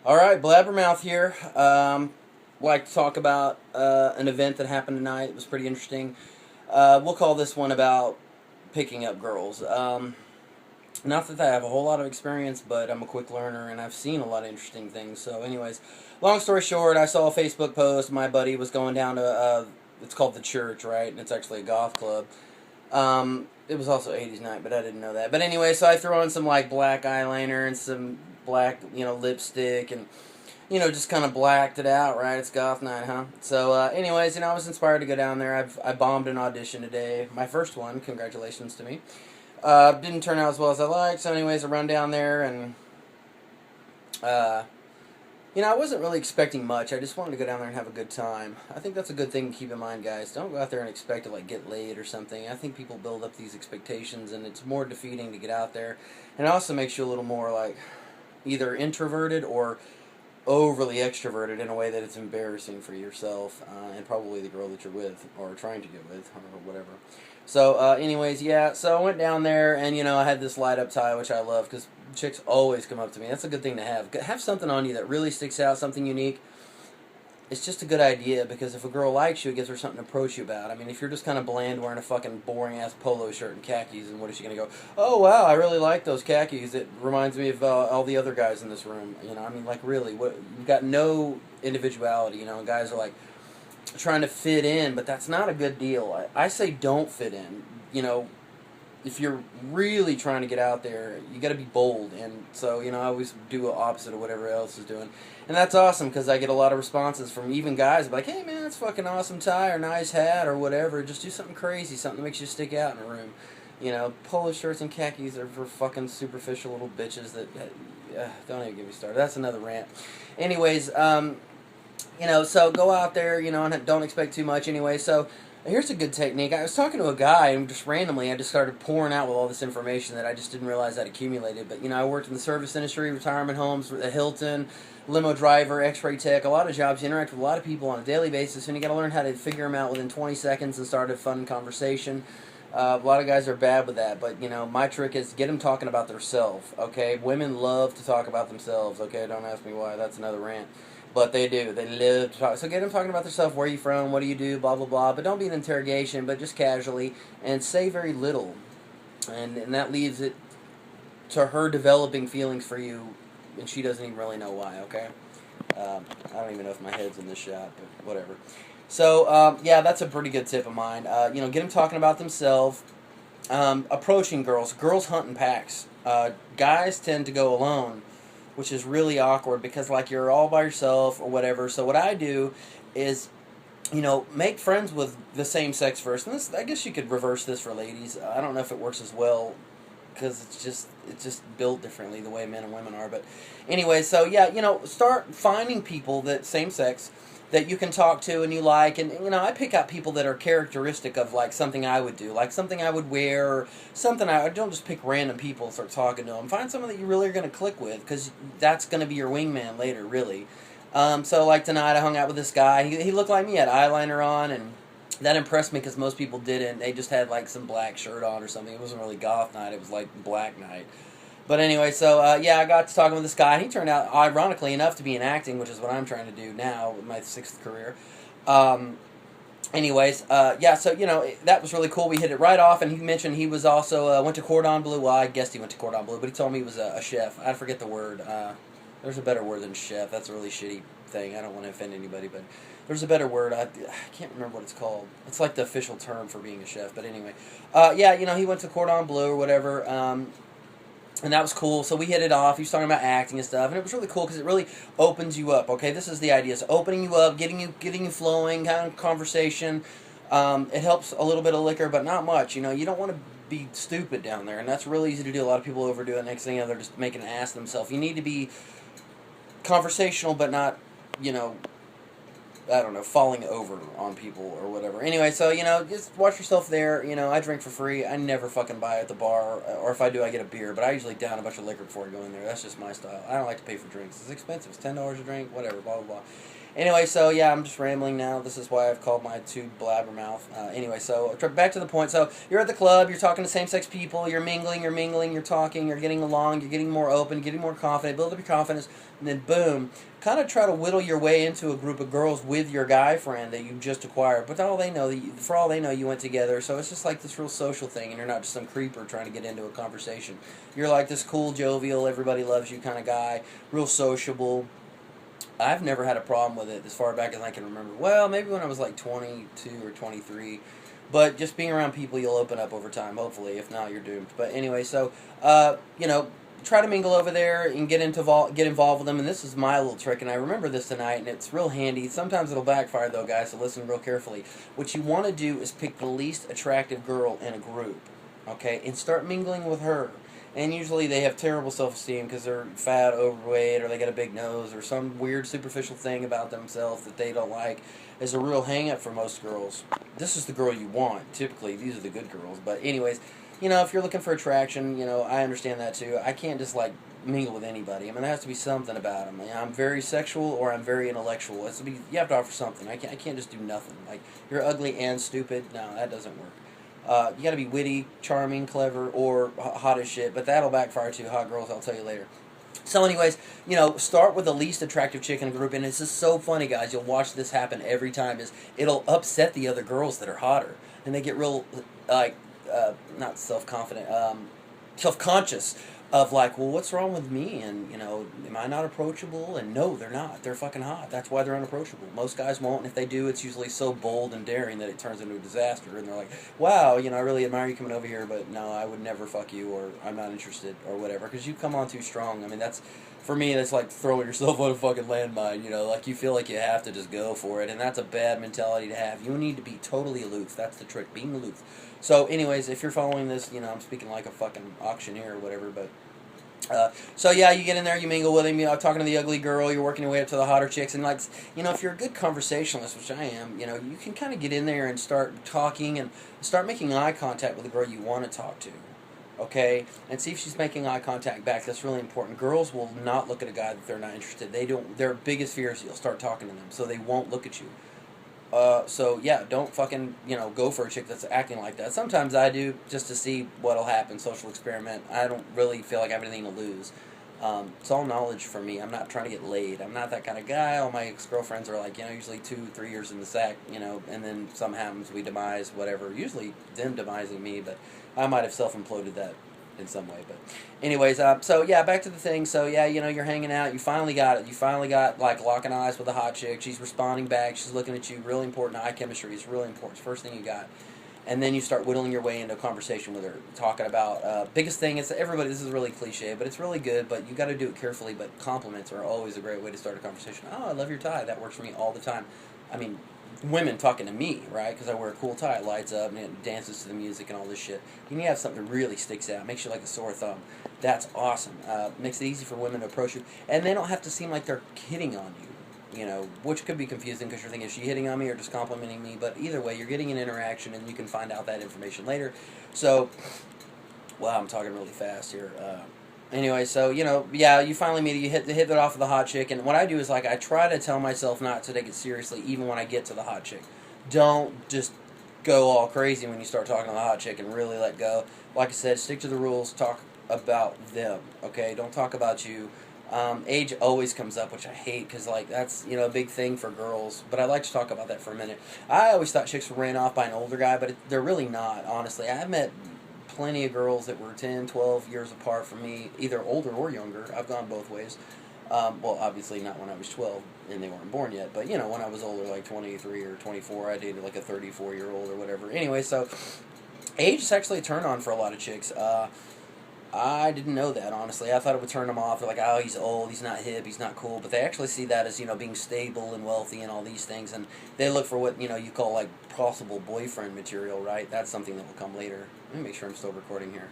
All right, Blabbermouth here. Like to talk about an event that happened tonight. It was pretty interesting. We'll call this one about picking up girls. Not that I have a whole lot of experience, but I'm a quick learner and I've seen a lot of interesting things. So, anyways, long story short, I saw a Facebook post. My buddy was going down to it's called the Church, right? And it's actually a goth club. It was also 80s night, but I didn't know that. But anyway, so I threw on some like black eyeliner and some black, lipstick and just kind of blacked it out, right? It's goth night, huh? So, anyways, I was inspired to go down there. I bombed an audition today, my first one. Congratulations to me. Didn't turn out as well as I liked. So, anyways, I run down there and uh, I wasn't really expecting much. I just wanted to go down there and have a good time. I think that's a good thing to keep in mind, guys. Don't go out there and expect to like get laid or something. I think people build up these expectations, and it's more defeating to get out there. And it also makes you a little more like either introverted or overly extroverted in a way that it's embarrassing for yourself and probably the girl that you're with or trying to get with or whatever. So, anyways, yeah. So I went down there and I had this light up tie, which I love because chicks always come up to me. That's a good thing to have. Have something on you that really sticks out, something unique. It's just a good idea because if a girl likes you, it gives her something to approach you about. I mean, if you're just kind of bland wearing a fucking boring ass polo shirt and khakis, and what is she gonna go? Oh wow, I really like those khakis. It reminds me of all the other guys in this room. I mean, like really, what you've got no individuality. And guys are like trying to fit in, but that's not a good deal. I say don't fit in. If you're really trying to get out there, you got to be bold. And so, I always do the opposite of whatever else is doing. And that's awesome because I get a lot of responses from even guys like, hey man, that's fucking awesome tie or nice hat or whatever. Just do something crazy, something that makes you stick out in a room. Polo shirts and khakis are for fucking superficial little bitches that, don't even get me started. That's another rant. Anyways, so go out there, and don't expect too much anyway. So here's a good technique. I was talking to a guy, and just randomly, I just started pouring out with all this information that I just didn't realize I'd accumulated. But, I worked in the service industry, retirement homes, a Hilton, limo driver, x-ray tech, a lot of jobs. You interact with a lot of people on a daily basis, and you got to learn how to figure them out within 20 seconds and start a fun conversation. A lot of guys are bad with that, but, my trick is get them talking about themselves, okay? Women love to talk about themselves, okay? Don't ask me why. That's another rant. But they do. They live to talk. So get them talking about themselves. Where are you from? What do you do? Blah, blah, blah. But don't be an interrogation, but just casually. And say very little. And that leaves it to her developing feelings for you. And she doesn't even really know why, okay? I don't even know if my head's in this shot, but whatever. So, yeah, that's a pretty good tip of mine. Get them talking about themselves. Approaching girls. Girls hunt in packs. Guys tend to go alone, which is really awkward because like you're all by yourself or whatever. So what I do is, make friends with the same sex first. And this, I guess you could reverse this for ladies. I don't know if it works as well because it's just built differently the way men and women are. But anyway, so yeah, start finding people that same sex that you can talk to and you like, and I pick out people that are characteristic of like something I would do, like something I would wear, or something I don't just pick random people and start talking to them. Find someone that you really are going to click with because that's going to be your wingman later, really. So like tonight, I hung out with this guy. He looked like me, had eyeliner on, and that impressed me because most people didn't. They just had like some black shirt on or something. It wasn't really goth night. It was like black night. But anyway, so yeah, I got to talking with this guy. He turned out, ironically enough, to be in acting, which is what I'm trying to do now with my sixth career. Anyways, yeah, so that was really cool. We hit it right off, and he mentioned he was also went to Cordon Bleu. Well, I guessed he went to Cordon Bleu, but he told me he was a chef. I forget the word. There's a better word than chef. That's a really shitty thing. I don't want to offend anybody, but there's a better word. I can't remember what it's called. It's like the official term for being a chef. But anyway, yeah, he went to Cordon Bleu or whatever. And that was cool. So we hit it off. He was talking about acting and stuff, and it was really cool because it really opens you up. Okay, this is the idea: it's opening you up, getting you flowing, kind of conversation. It helps a little bit of liquor, but not much. You don't want to be stupid down there, and that's really easy to do. A lot of people overdo it. Next thing they're just making an ass of themselves. You need to be conversational, but not, I don't know, falling over on people or whatever. Anyway, so, just watch yourself there. I drink for free. I never fucking buy at the bar, or if I do, I get a beer, but I usually down a bunch of liquor before I go in there. That's just my style. I don't like to pay for drinks. It's expensive. It's $10 a drink, whatever, blah, blah, blah. Anyway, so yeah, I'm just rambling now. This is why I've called my tube blabbermouth. Anyway, so back to the point. So you're at the club, you're talking to same-sex people, you're mingling, you're talking, you're getting along, you're getting more open, getting more confident, build up your confidence, and then boom, kind of try to whittle your way into a group of girls with your guy friend that you just acquired. But for all they know, you went together. So it's just like this real social thing, and you're not just some creeper trying to get into a conversation. You're like this cool, jovial, everybody loves you kind of guy, real sociable. I've never had a problem with it as far back as I can remember. Well, maybe when I was like 22 or 23. But just being around people, you'll open up over time, hopefully. If not, you're doomed. But anyway, so, try to mingle over there and get involved with them. And this is my little trick, and I remember this tonight, and it's real handy. Sometimes it'll backfire, though, guys, so listen real carefully. What you want to do is pick the least attractive girl in a group, okay, and start mingling with her. And usually they have terrible self-esteem because they're fat, overweight, or they got a big nose, or some weird superficial thing about themselves that they don't like. Is a real hang-up for most girls. This is the girl you want. Typically, these are the good girls. But anyways, if you're looking for attraction, I understand that too. I can't just mingle with anybody. I mean, there has to be something about them. I'm very sexual or I'm very intellectual. You have to offer something. I can't just do nothing. Like, you're ugly and stupid. No, that doesn't work. You gotta be witty, charming, clever, or hot as shit, but that'll backfire too. Hot girls, I'll tell you later. So anyways, start with the least attractive chick in a group, and it's just so funny, guys. You'll watch this happen every time. It'll upset the other girls that are hotter, and they get real, not self-confident, self-conscious of well, what's wrong with me? And, am I not approachable? And no, they're not. They're fucking hot. That's why they're unapproachable. Most guys won't, and if they do, it's usually so bold and daring that it turns into a disaster. And they're like, wow, I really admire you coming over here, but no, I would never fuck you, or I'm not interested, or whatever, because you come on too strong. I mean, for me, that's like throwing yourself on a fucking landmine, you feel like you have to just go for it, and that's a bad mentality to have. You need to be totally aloof. That's the trick, being aloof. So anyways, if you're following this, I'm speaking like a fucking auctioneer or whatever, but so yeah, you get in there, you mingle with him, talking to the ugly girl, you're working your way up to the hotter chicks, and if you're a good conversationalist, which I am, you can kind of get in there and start talking and start making eye contact with the girl you want to talk to, okay, and see if she's making eye contact back. That's really important. Girls will not look at a guy that they're not interested. Their biggest fear is you'll start talking to them, so they won't look at you. So yeah, don't fucking, go for a chick that's acting like that. Sometimes I do, just to see what'll happen, social experiment. I don't really feel like I have anything to lose. It's all knowledge for me. I'm not trying to get laid. I'm not that kind of guy. All my ex-girlfriends are usually 2-3 years in the sack, and then something happens, we demise, whatever. Usually them demising me, but I might have self-imploded that in some way. But anyways, so yeah, back to the thing. So yeah, you're hanging out. You finally got it. You finally got locking eyes with a hot chick. She's responding back. She's looking at you. Really important. Eye chemistry is really important. It's the first thing you got. And then you start whittling your way into a conversation with her, talking about biggest thing is everybody. This is really cliche, but it's really good. But you got to do it carefully. But compliments are always a great way to start a conversation. Oh, I love your tie. That works for me all the time. I mean, women talking to me, right? Because I wear a cool tie, it lights up and it dances to the music and all this shit. You need to have something that really sticks out, makes you like a sore thumb. That's awesome. Makes it easy for women to approach you, and they don't have to seem like they're hitting on you. Which could be confusing because you're thinking, is she hitting on me or just complimenting me? But either way, you're getting an interaction, and you can find out that information later. So, wow, I'm talking really fast here. Anyway, so, yeah, you finally meet her, you hit it off with the hot chick, and what I do is, I try to tell myself not to take it seriously even when I get to the hot chick. Don't just go all crazy when you start talking to the hot chick and really let go. Like I said, stick to the rules, talk about them, okay? Don't talk about you. Age always comes up, which I hate, because, that's, a big thing for girls, but I'd like to talk about that for a minute. I always thought chicks were ran off by an older guy, but they're really not, honestly. I've met plenty of girls that were 10, 12 years apart from me, either older or younger. I've gone both ways. Well, obviously not when I was 12 and they weren't born yet, but, when I was older, 23 or 24, I dated, a 34-year-old or whatever. Anyway, so age is actually a turn-on for a lot of chicks. I didn't know that, honestly. I thought it would turn them off. They're like, oh, he's old, he's not hip, he's not cool. But they actually see that as, being stable and wealthy and all these things. And they look for what, you call, possible boyfriend material, right? That's something that will come later. Let me make sure I'm still recording here.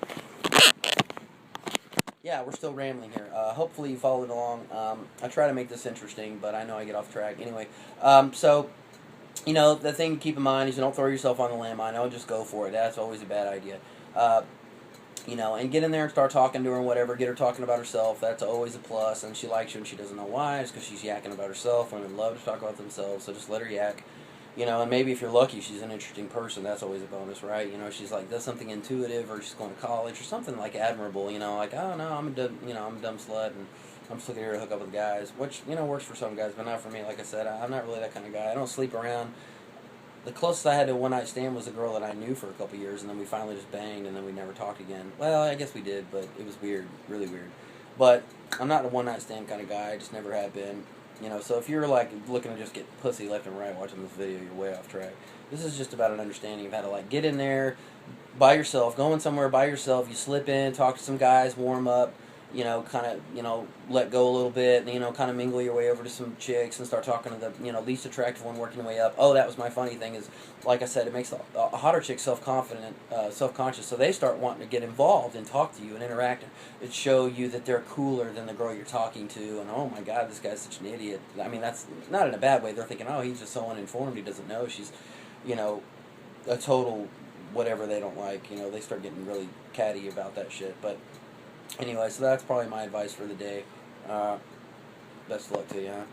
Yeah, we're still rambling here. Hopefully you followed along. I try to make this interesting, but I know I get off track. Anyway, so, the thing to keep in mind is you don't throw yourself on the landmine. Don't just go for it. That's always a bad idea. and get in there and start talking to her and whatever. Get her talking about herself. That's always a plus. And she likes you and she doesn't know why. It's because she's yakking about herself. Women love to talk about themselves, so just let her yak. And maybe if you're lucky, she's an interesting person. That's always a bonus, right? She's like does something intuitive, or she's going to college, or something like admirable. Like, oh no, I'm a dumb slut, and I'm just looking here to hook up with guys, which works for some guys, but not for me. Like I said, I'm not really that kind of guy. I don't sleep around. The closest I had to a one night stand was a girl that I knew for a couple years, and then we finally just banged, and then we never talked again. Well, I guess we did, but it was weird, really weird. But I'm not a one night stand kind of guy. I just never have been. So if you're like looking to just get pussy left and right watching this video, you're way off track. This is just about an understanding of how to like get in there by yourself, going somewhere by yourself. You slip in, talk to some guys, warm up, kind of, let go a little bit, and, kind of mingle your way over to some chicks and start talking to the, least attractive one, working your way up. Oh, that was my funny thing is, like I said, it makes a hotter chick self-confident, self-conscious, so they start wanting to get involved and talk to you and interact. It show you that they're cooler than the girl you're talking to, and oh my God, this guy's such an idiot. I mean, that's not in a bad way. They're thinking, oh, he's just so uninformed, he doesn't know. She's, a total whatever they don't like. They start getting really catty about that shit, but anyway, so that's probably my advice for the day. Best of luck to you, huh?